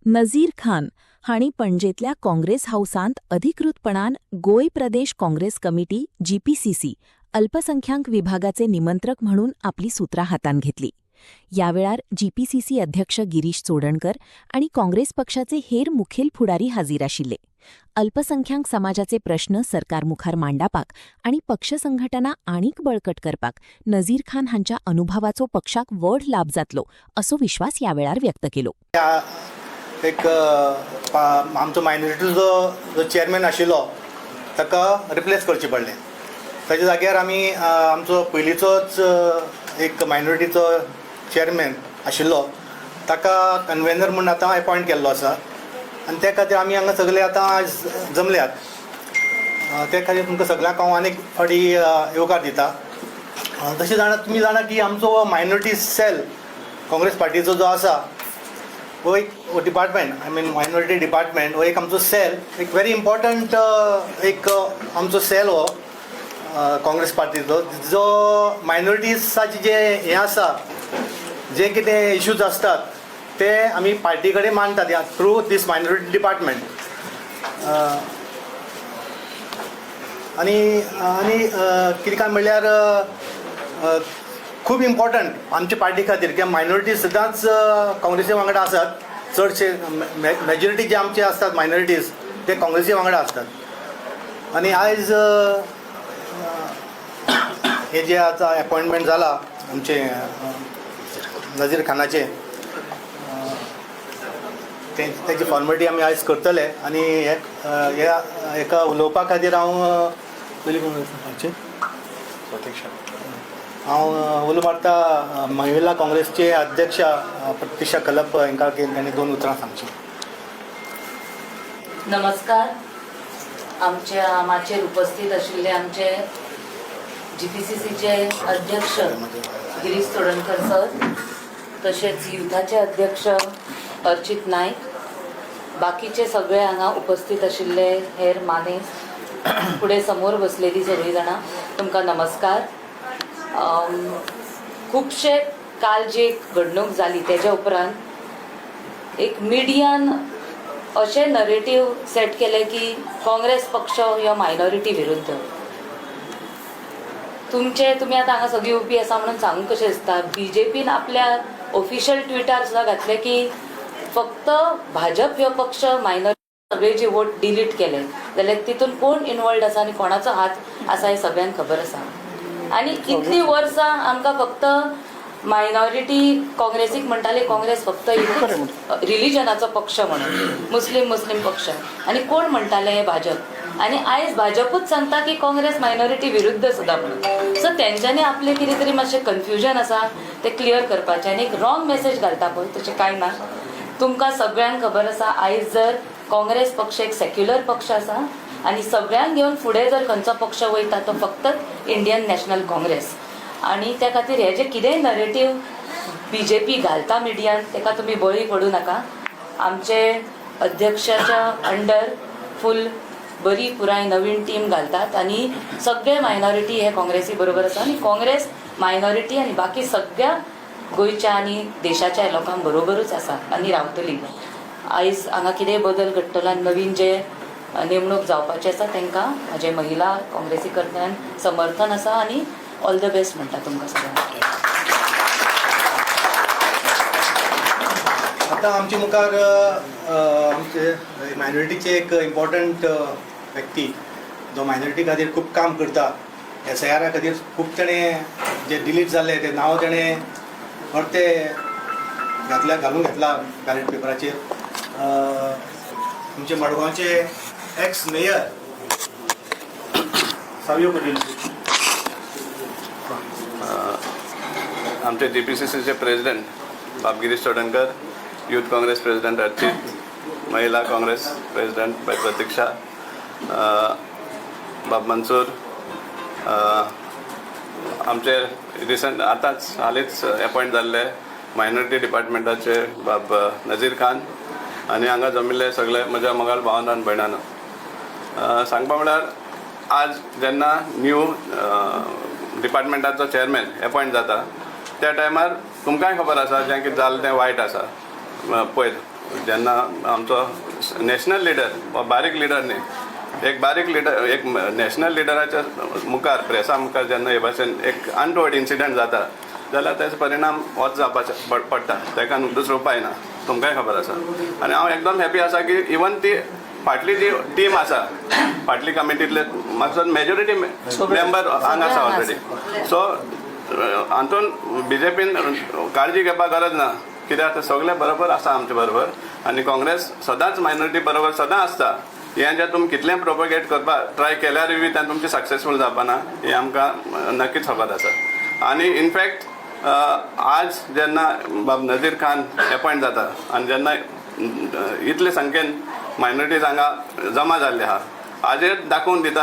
नजीर खान हांणी पणजेंतल्या काँग्रेस हाऊसांत अधिकृतपणान गोंय प्रदेश काँग्रेस कमिटी जीपीसीसी अल्पसंख्याक विभागाचे निमंत्रक म्हणून आपली सुत्रां हातान घेतली. या वेळार जीपीसीसी अध्यक्ष गिरीश चोडणकर आणि काँग्रेस पक्षाचे हेर मुखेल फुडारी हाजीर आशिल्ले. अल्पसंख्याक समाजाचे प्रश्न सरकार मुखार मांडपाक आणि पक्ष संघटना आनीक बळकट करपाक नजीर खान हांच्या अनुभवाचो पक्षाक व्हड लाभ जातलो असो विश्वास या वेळार व्यक्त केलो. एक आमचो मायनॉरिटीचो जो चेअरमॅन आशिल्लो ताका रिप्लेस करचें पडलें. ताच्या जाग्यार आमी आमचो पयलींचोच एक मायनॉरिटीचो चेअरमॅन आशिल्लो ताका कन्व्हेनर म्हूण आतां अपॉयंट केल्लो आसा आनी त्या खातीर आमी हांगा सगळे आतां जमल्यात. त्या खातीर तुमकां सगळ्यांक हांव आनीक फावटी येवकार दिता. तशें तुमी जाणा की आमचो मायनॉरिटी सेल काँग्रेस पार्टीचो जो आसा हो एक डिपार्टमेंट मायनॉरिटी डिपार्टमेंट हो एक आमचो सेल एक व्हेरी इम्पॉर्टंट एक आमचो सेल हो काँग्रेस पार्टीचो जो मायनॉरिटीजाचे जे हें आसा जे कितें इश्यूज आसतात ते आमी पार्टी कडेन मांडटात थ्रू दीस मायनॉरिटी डिपार्टमेंट. आनी कितें काय म्हणल्यार खूब इम्पॉर्टंट आमच्या पार्टी खातीर कित्याक मायनॉरिटी सदांच काँग्रेसी वांगडा आसात. चडशे मेजॉरिटी जे आमचे आसतात मायनॉरिटीज ते काँग्रेसी वांगडा असतात. आनी आयज हे जे आतां अपॉयंटमेंट जाला आमचे नजीर खानाचे तेची फॉर्मेलिटी आमी आयज करतले. आनी हेका उलोवपा खातीर हांव उलो मारता महिला काँग्रेसचे अध्यक्ष प्रतीक्षा कलप हांकां तांणी 2 उतरां सांगची. नमस्कार. आमच्या माचेर उपस्थित आशिल्ले आमचे जीपीसीसीचे अध्यक्ष गिरीश चोडणकर सर, तसेच युथाचे अध्यक्ष अर्चित नाईक, बाकीचे सगळे हांगा उपस्थित आशिल्ले हेर मानेस, फुडें समोर बसलेली सगळीं जाणां, तुमकां नमस्कार. खुबशे काल जी घडणूक जाली तेज्या उपरांत एक मिडियान अशें नरेटिव्ह सेट केलें की काँग्रेस पक्ष ह्यो मायनॉरिटी विरुद्ध. तुमी आतां हांगा सगळीं उबी आसा म्हणून सांगूंक कशें दिसता. बीजेपीन आपल्या ऑफिशियल ट्विटार सुद्दां घातलें की फक्त भाजप ह्यो पक्ष मायनॉरिटी सगळे जे वोट डिलीट केले जाल्यार तितून कोण इनवॉल्ड आसा आनी कोणाचो हात आसा हे सगळ्यांक खबर आसा. आनी इतलीं वर्सां आमकां फक्त मायनॉरिटी काँग्रेसीक म्हणटाले काँग्रेस फक्त रिलिजनाचो पक्ष म्हणून मुस्लीम पक्ष आनी कोण म्हणटाले हे भाजप. आनी आयज भाजपूच सांगता की काँग्रेस मायनॉरिटी विरुद्ध सुद्दां म्हणून. सो तेंच्यांनी आपले कितें तरी मातशें कन्फ्युजन आसा ते क्लियर करपाचें आनी एक रॉंग मेसेज घालता पळय तशें कांय ना. तुमकां सगळ्यांक खबर आसा आयज जर काँग्रेस पक्ष एक सेक्युलर पक्ष आसा आनी सगळ्यांक घेवन फुडें जर खंयचो पक्ष वयता तो फक्त इंडियन नॅशनल काँग्रेस. आनी त्या खातीर हे जे कितेंय नरेटिव्ह बीजेपी घालता मिडियान तेका तुमी बळी पडूं नाका. आमचे अध्यक्षाच्या अंडर फूल बरी पुराय नवीन टीम घालतात आनी सगळे मायनॉरिटी हे काँग्रेसी बरोबर आसा आनी काँग्रेस मायनॉरिटी आनी बाकी सगळ्या गोंयच्या आनी देशाच्या लोकांक बरोबरूच आसा आनी रावतली. आयज हांगा कितेंय बदल घडटलो आनी नवीन जे नेमणूक जावपाचे आसा तांकां म्हाजे महिला काँग्रेसी कडल्यान समर्थन आसा आनी ऑल द बेस्ट म्हणटा तुमकां सगळ्यांक. आतां आमचे मुखार आमचे मायनॉरिटीचे एक इम्पॉर्टंट व्यक्ती जो मायनॉरिटी खातीर खूब काम करता. SIR खातीर खूब तेणें जे डिलीट जाल्ले ते नांव तेणें परते घालून घेतला बॅलेट पेपराचेर. तुमचे मडगांवचे एक्स मेयर सावियो पाटील, आमचे जीपीसीसीचे प्रेसिडेंट बाब गिरीश चोडणकर, यूथ काँग्रेस प्रेसिडेंट अर्चित, महिला काँग्रेस प्रेसिडेंट बाय प्रतीक्षा, बाब मंसूर, आमचे रिसंट आतांच हालींच अपॉयंट जाल्ले मायनॉरिटी डिपार्टमेंटाचे बाब नजीर खान आनी हांगा जमिल्ले सगळे म्हज्या मोगाल भावांनो आनी भयणांनो. सांगपा म्हळ्यार आज जेन्ना न्यू डिपार्टमेंटाचो चेअरमॅन अपॉयंट जाता त्या टायमार तुमकांय खबर आसा जें कितें जालें तें वायट आसा. पळय जेन्ना आमचो नॅशनल लिडर वा बारीक लिडर न्ही एक बारीक लिडर एक नॅशनल लिडराच्या मुखार प्रेसा मुखार जेन्ना हे भाशेन एक अनटोवर्ड इन्सिडंट जाता जाल्यार तेजो परिणाम होच जावपाचो पडटा ताका दुसरो उपाय ना तुमकांय खबर आसा आनी हांव एकदम हॅपी आसा की इवन ती फाटली जी टीम आसा फाटली कमिटींतले म्हाका मेजॉरिटी मेंबर हांगा आसा ऑलरेडी सो हातून BJPन काळजी घेवपाक गरज ना कित्याक सगळे बरोबर आसा आमचे बरोबर आनी काँग्रेस सदांच मायनॉरिटी बरोबर सदां आसता हें जें तुमी कितलें प्रोपोगेट करपाक ट्राय केल्यारूय बी तें तुमचें सक्सेसफूल जावपा ना हें आमकां नक्कीच खबर आसा आनी इनफॅक्ट आज जेन्ना बाब नजीर खान अपॉयंट जाता आनी जेन्ना इतले संख्येन मायनॉरिटीज हांगा जमा जाल्ले आहा हाजेर दाखोवन दिता